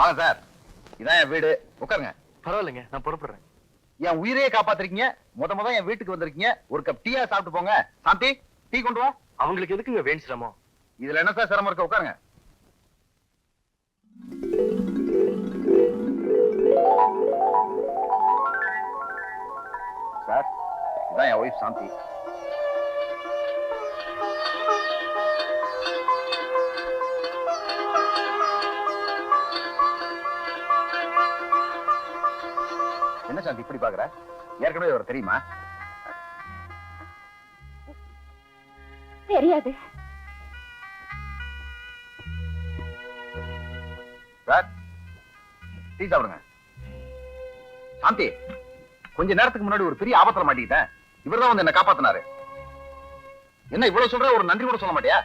வாங்க சார், இதான் என் வீடு. உட்காருங்க. பரவாயில்லைங்க, நான் புறப்படுறேன். என் உயிரையே காப்பாத்திருக்கீங்க. முத என் வீட்டுக்கு வந்திருக்கீங்க. ஒரு கப் டீயா சாப்பிட்டு போங்க. சாந்தி, டீ கொண்டு வா. அவங்களுக்கு எதுக்குங்க வேணும் சிரமம்? இதுல என்ன சார் சிரமம் இருக்க? உட்காருங்க. சார், இதான் என் ஒய்ஃப் சாந்தி. என்ன சாந்தி இப்படி பாக்குற? ஏற்கனவே ஒரு தெரியுமா? தெரியாது சார். டீ சாப்பிடுங்க. சாந்தி, கொஞ்ச நேரத்துக்கு முன்னாடி ஒரு பெரிய ஆபத்துல மாட்டிக்கிட்டேன். இவர்தான் வந்து என்ன காப்பாத்தினாரு. என்ன இவ்வளவு சொல்ற, ஒரு நன்றி கூட சொல்ல மாட்டியா?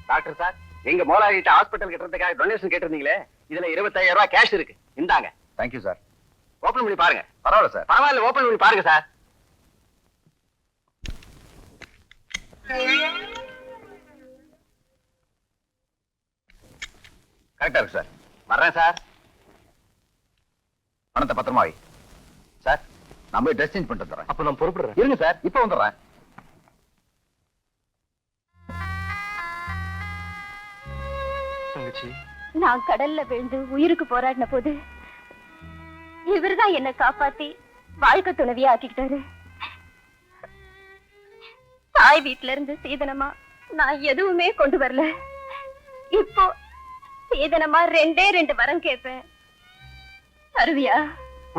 டாக்டர் சார், எங்க மோலாகிட்ட ஹாஸ்பிட்டல் கட்டுறதுக்காக டொனேஷன் கேட்டிருந்தீங்களே, இதுல 25,000 ரூபாய் கேஷ் இருக்கு. இந்தாங்க. Thank you sir. ஓபன் பண்ணி பாருங்க. பரவாயில்ல சார். பரவாயில்ல, ஓபன் பண்ணி பாருங்க சார். கரெக்டா இருக்கு சார். வர்றேன் சார். பணத்தை பத்திரமா வை. சார், நான் போய் ட்ரெஸ் சேஞ்ச் பண்ணிட்டு தரேன். அப்ப நான் புறப்படுறேன். இருங்க சார், இப்ப வந்துடுறேன். தங்கச்சி, நான் கடல்ல விழுந்து உயிருக்கு போராடின போது இவர்தான் என்ன காப்பாத்தி வாழ்க்கை துணைவியா ஆக்கிக்கிட்டாரு. தாய் வீட்டுல இருந்து சீதனமா நான் எதுவுமே கொண்டு வரல. இப்போ சீதனமா 2 வரம் கேட்பேன். தருவியா?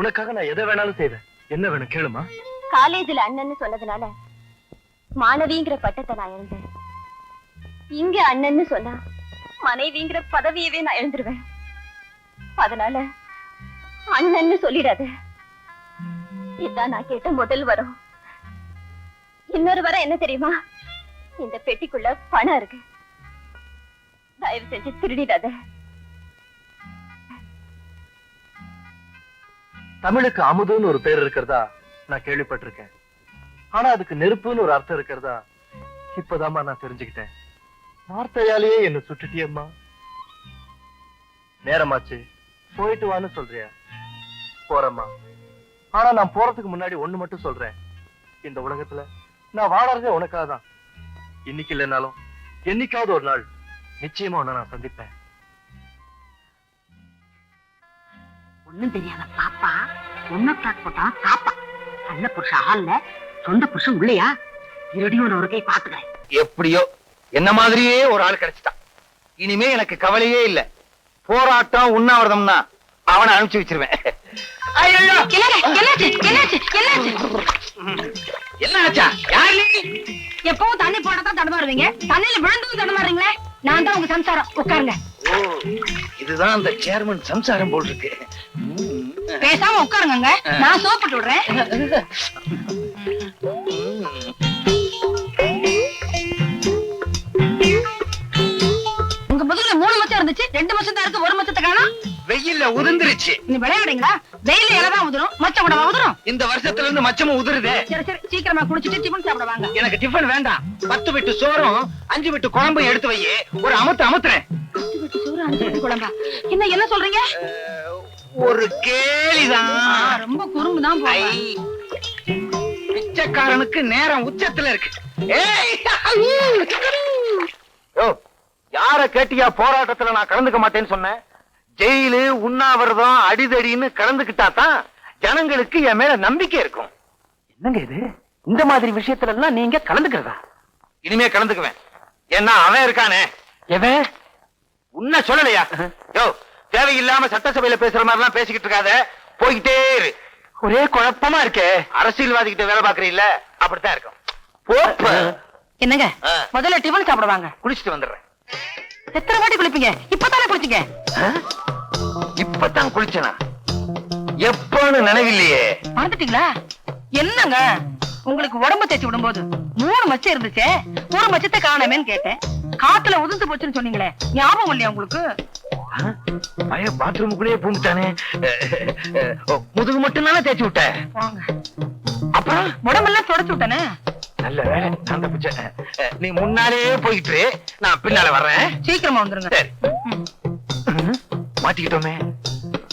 உனக்காக நான் எதை வேணாலும் செய்வேன். என்ன வேணும் கேளுமா? காலேஜ்ல அண்ணன்னு சொன்னதுனால மாணவிங்கிற பட்டத்தை நான் இழந்தேன். இங்க அண்ணன்னு சொன்னா மனைவிங்கிற பதவியவே நான் எழுந்துருவேன். அதனால அண்ணன்னு சொல்லிடாத. இதான் நான் கேட்ட முதல் வரம். இன்னொரு வரம் என்ன தெரியுமா? இந்த பெட்டிக்குள்ள பணம் இருக்கு. தயவு செஞ்சு திருடிடாத. தமிழுக்கு அமுதுன்னு ஒரு பேர் இருக்கிறதா நான் கேள்விப்பட்டிருக்கேன். ஆனா அதுக்கு நெருப்புன்னு ஒரு அர்த்தம் இருக்கிறதா இப்பதாம்மா நான் தெரிஞ்சுக்கிட்டேன். வார்த்தையாலேயே என்ன சுட்டுட்டியம்மா. நேரமாச்சு, போயிட்டு வான்னு சொல்றியா? போறேம்மா. ஆனா நான் போறதுக்கு முன்னாடி ஒண்ணு மட்டும் சொல்றேன். இந்த உலகத்துல நான் வாழறதே உனக்காக தான். இன்னைக்கு இல்லைனாலும் என்னைக்காவது ஒரு நாள் நிச்சயமா உன்னை நான் சந்திப்பேன். ஒண்ணும் தெரியாத பாப்பா 1 போட்டா காப்பா. நல்ல புருஷன் ஹால்ல, சொந்த புருஷன் உள்ளையா? இருடியும் ஒரு கை பாத்துக்கிறேன். எப்படியோ என்ன மாதிரியே ஒரு ஆள் கிடைச்சிட்டான். இனிமே எனக்கு கவலையே இல்ல. போராட்டம் உண்ணாவிரதம்னா அவனை அனுப்பிச்சு வச்சிருவேன். என்ன ஆச்சா? யாரு? எப்பவும் தண்ணி போடத்தான் தடுமாறுவீங்க, தண்ணியில விழுந்தும் தடுமாறுறீங்களே. நான் தான் உங்க சம்சாரம். உட்காருங்க. ஓ, இதுதான் அந்த சேர்மன் சம்சாரம் போல் இருக்கு. பேசாம உட்காருங்க, நான் சோப்பிட்டு விடுறேன். உங்க முதுகுல 3 மச்சம் இருந்துச்சு, 2 மச்சம் தான் இருக்கு. 1 மச்சத்தை காணோம். வெயில்ல உதிர்ந்துருச்சு. நீ விளையாடுறீங்களா? வெயில இலதான் உதிரும், மச்சம் கூட உதிரும். இந்த வருஷத்துல இருந்து மச்சமும் உதிருதே. சரி சரி, சீக்கிரமா குளிச்சுட்டு டிஃபன் சாப்பிட வாங்க. எனக்கு டிஃபன் வேண்டாம். 10 விட்டு சோறும் 5 விட்டு குழம்பும் எடுத்து வையே. ஒரு அமுத்துறேன். 10 விட்டு சோறு 5 விட்டு குழம்பா? என்ன சொல்றீங்க? ஒரு கேலிதான். ரொம்ப குறும்புதான். பிச்சைக்காரனுக்கு நேரம் உச்சத்துல இருக்கு. யார கேட்டியா போராட்டத்துல நான் கலந்துக்க மாட்டேன்னு சொன்னேன்? ஜெயிலு, உண்ணாவிரதம், அடிதடின்னு கலந்துக்கிட்டா தான் ஜனங்களுக்கு என் மேல நம்பிக்கை இருக்கும். என்னங்க இது? இந்த மாதிரி விஷயத்துல எல்லாம் நீங்க கலந்துக்கிறதா? இனிமே கலந்துக்குவேன். ஏன்னா அவன் இருக்கானே. எவன்? உன்ன சொல்லலையா? யோ, தேவையில்லாம சட்டசபையில பேசுற மாதிரி எல்லாம் பேசிக்கிட்டு இருக்காத. போய்கிட்டே இரு. ஒரே குழப்பமா இருக்கே. அரசியல்வாதி கிட்ட வேலை பாக்குறீல்ல, அப்படித்தான் இருக்கும். என்னங்க, முதல்ல டிஃபன் சாப்பிடுவாங்க. குளிச்சுட்டு வந்துடுறேன். எத்தனை வாட்டி குளிப்பீங்க? இப்பதானே குளிச்சீங்க. இப்பதான் குளிச்சனா? எப்பன்னு நினைவில்லையே. மறந்துட்டீங்களா? என்னங்க, உங்களுக்கு உடம்பு தேய்ச்சி விடும்போது 3 மச்சம் இருந்துச்சே, 1 மச்சத்தை காணமேன்னு கேட்டேன். காத்துல உதிர்ந்து போச்சுன்னு சொன்னீங்களே, ஞாபகம் இல்லையா உங்களுக்கு? பாத்ரூமுக்குள்ளேயே பூந்துட்டானே. முதுகு மட்டும் தானே தேய்ச்சி விட்ட. வாங்க. அப்ப அப்புறம் உடம்பெல்லாம் தொடச்சு விட்டானே. நல்ல வேலை நான் தப்பிச்சேன். நீ முன்னாலே போயிட்டு நான் பின்னால வர்றேன். சீக்கிரமா வந்துருங்க. சரி. மாட்டிக்கிட்டோமே.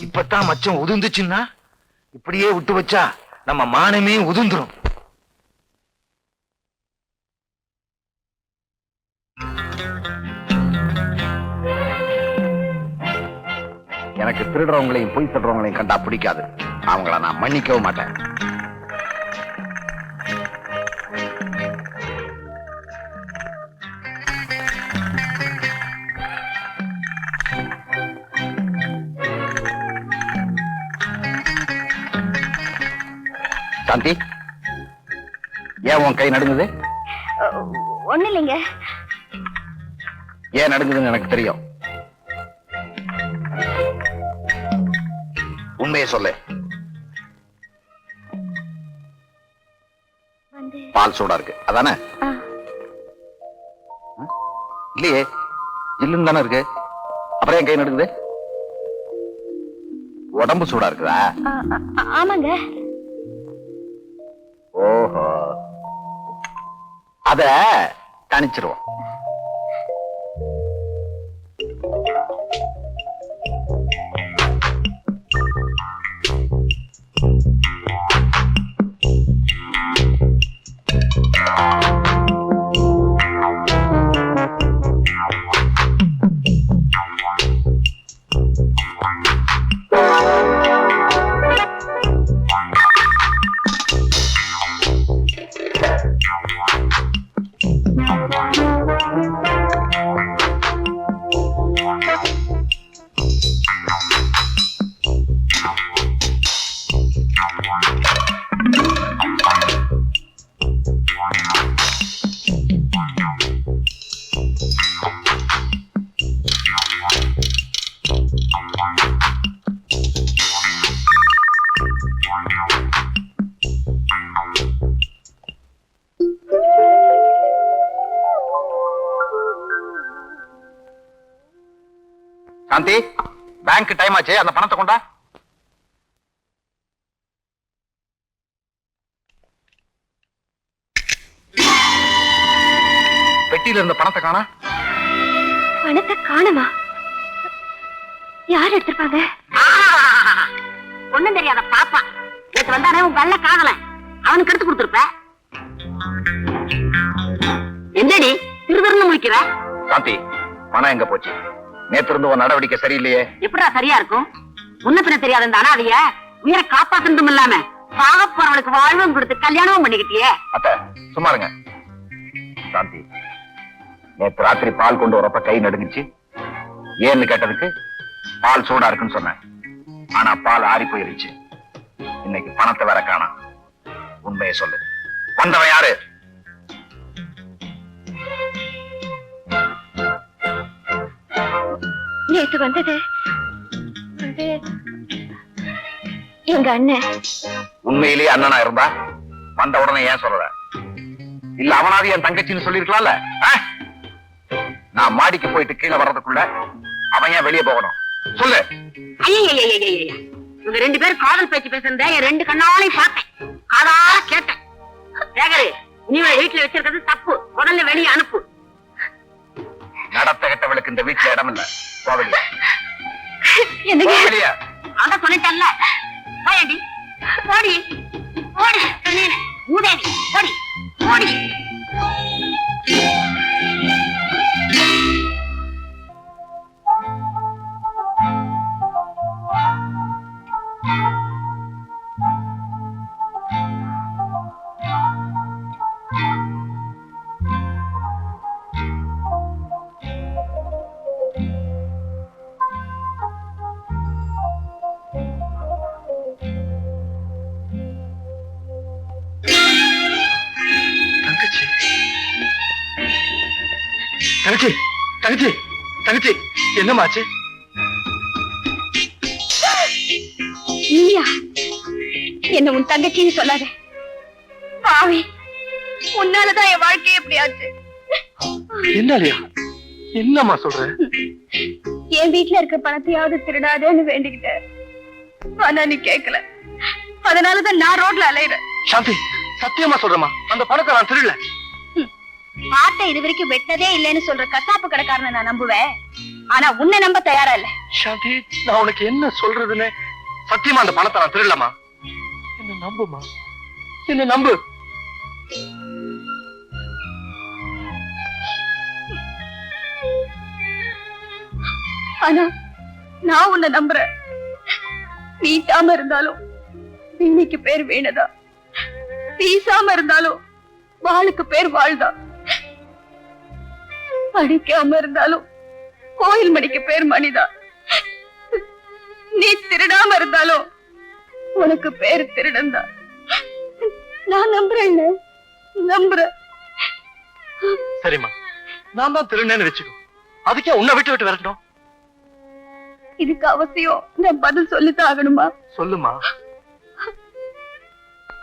இப்பதான் மச்சம் உதிர்ந்துச்சுன்னா இப்படியே விட்டு வச்சா நம்ம மானமே உதிர்ந்துரும். எனக்கு திருடுறவங்களையும் பொய் சொல்றவங்களையும் கண்டா பிடிக்காது. அவங்கள நான் மன்னிக்கவும் மாட்டேன். சாந்தி, ஏன் உன் கை நடுங்குது? ஒண்ணு இல்லைங்க. ஏன் நடுங்குதுன்னு எனக்கு தெரியும். உண்மையை சொல்லு. வந்து பால் சூடா இருக்கு அதானே? இல்லையே, ஜில்லுன்னு தானே இருக்கு. அப்புறம் ஏன் கை நடுங்குது? உடம்பு சூடா இருக்குதா? ஆமாங்க. ஓஹோ, அத தணிச்சிருவோம். சாந்தி, பேங்க் டைம் ஆச்சு, அந்த பணத்தை கொண்டா. பெட்டியில இருந்த பணத்தை காணா. பணத்தை காணுமா? யார் எடுத்திருப்பாங்க? ஒண்ணும் தெரியாத பாப்பா நேற்று வந்தானே உன் வெள்ள காதல அவனுக்கு எடுத்து கொடுத்துருப்ப. என்னடி திருதர்னு முடிக்கிற? சாந்தி, பணம் எங்க போச்சு? நேற்று இருந்து உன் நடவடிக்கை சரியில்லையே. எப்படா சரியா இருக்கும்? முன்ன பின்ன தெரியாத இந்த அனாதைய உயிரை காப்பாத்துறதும் இல்லாம சாக போறவளுக்கு வாழ்வும் கொடுத்து கல்யாணமும் பண்ணிக்கிட்டியே. அத்த சும்மா இருங்க. சாந்தி, நேற்று ராத்திரி பால் கொண்டு வரப்ப கை நடுங்குச்சு. ஏன்னு கேட்டதுக்கு பால் சூடா இருக்குன்னு சொன்னேன். ஆனா பால் ஆறி போயிருச்சு. இன்னைக்கு பணத்தை வேற காணா. உண்மையை சொல்லு, வந்தவன் யாரு? நேத்து வந்தது எங்க அண்ணன். உண்மையிலேயே அண்ணனா இருந்தா வந்த உடனே ஏன் சொல்லல? இல்ல அவனாவது என் தங்கச்சின்னு சொல்லிருக்கலாம்ல. நான் மாடிக்கு போயிட்டு கீழே வர்றதுக்குள்ள அவன் ஏன் வெளியே போகணும்? சொல்லு. இவங்க ரெண்டு பேரும் காதல் பேச்சு பேசுறத என் ரெண்டு கண்ணாலையும் பார்த்தேன், காதால கேட்டேன். சேகரு, நீ வீட்டுல வச்சிருக்கிறது தப்பு. உடனே வெளியே அனுப்பு. நடத்த கெட்டவளுக்கு இந்த வீட்டுல இடம் இல்ல. போவலியா? அதான் சொல்லிட்டல்ல. போயடி ஓடி ஓடி மூதேவி ஓடி ஓடி. தங்கச்சி தங்கச்சி தங்கச்சி, என்னமாச்சு? நீயா என்ன உன் தங்கச்சின்னு சொல்லாத பாவி. உன்னாலதான் என் வாழ்க்கையே எப்படி ஆச்சு. என்னாலயா? என்னம்மா சொல்ற? என் வீட்டுல இருக்க பணத்தையாவது திருடாதேன்னு வேண்டிக்கிட்டேன். ஆனா நீ கேட்கல. அதனாலதான் நான் ரோட்ல அலையிறேன். சாந்தி, சத்தியமா சொல்றேம்மா, அந்த பணத்தை நான் திருடல. ஆட்டை இது வரைக்கும் வெட்டதே இல்லைன்னு சொல்ற கசாப்பு கடைக்காரனை நான் நம்புவேன், ஆனா உன்னை நம்ப தயாரா இல்ல. சாந்தி, நான் உனக்கு என்ன சொல்றதுன்னு, சத்தியமா அந்த பணத்தை நான் திருடலமா. என்ன நம்புமா, என்ன நம்பு. ஆனா நான் உன்னை நம்புறேன். வீட்டாம இருந்தாலும் வீணைக்கு பேர் வீணதா, வீசாம இருந்தாலும் வாளுக்கு பேர் வாழ்தா, படிக்காம இருந்தாலும் கோயில் மணிக்கு பேர் மணிதா, நீ திருடாம இருந்தாலும் உனக்கு பேர் திருடன்தா. நான் நம்புறேன், நம்புறேன். சரிம்மா, நான் தான் திருடனேன்னு வச்சுக்கோ, அதுக்கே உன்னை விட்டு விட்டு வரட்டும். இதுக்கு அவசியம் நான் பதில் சொல்லித்தான் ஆகணுமா? சொல்லுமா.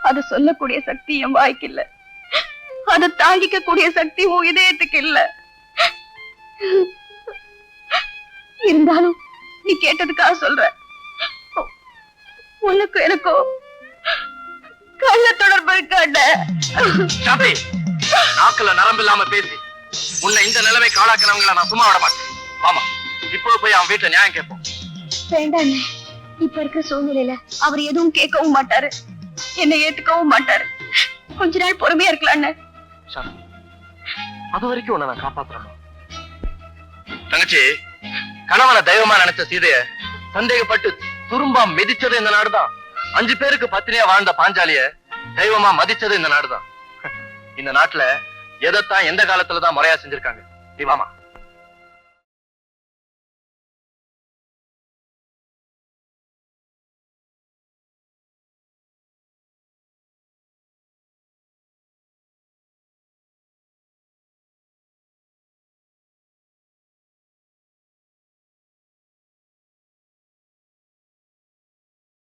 அத சொல்லக்கூடிய சக்தி என் வாய்க்கு இல்ல, அதை தாங்கிக்க கூடிய சக்தி உன் இதயத்துக்கு இல்ல. இருந்தாலும் நீ கேட்டதுக்காக சொல்ற, உனக்கு எனக்கோ கள்ள தொடர்பு இருக்காண்ட. சாந்தி, நாக்குல நரம்பு இல்லாம பேசி உன்னை இந்த நிலைமை காலாக்கினவங்களை நான் சும்மா விட மாட்டேன். ஆமா, இப்போ போய் அவன் வீட்டுல நியாயம் கேட்போம். வேண்டாம், இப்ப இருக்கிற சூழ்நிலையில அவர் எதுவும் கேட்கவும் மாட்டாரு, என்னை ஏத்துக்கவும் மாட்டாரு. கொஞ்ச நாள் பொறுமையா இருக்கலான்னு. சாந்தி, அது வரைக்கும் உன்னை நான் காப்பாத்துறேன். தங்கச்சி, கணவனை தெய்வமா நினைச்ச சீதைய சந்தேகப்பட்டு துரும்பா மிதிச்சது இந்த நாடுதான். 5 பேருக்கு பத்தினியா வாழ்ந்த பாஞ்சாலிய தெய்வமா மதிச்சது இந்த நாடுதான். இந்த நாட்டுல எதைத்தான் எந்த காலத்துலதான் முறையா செஞ்சிருக்காங்க. நீ வாமா.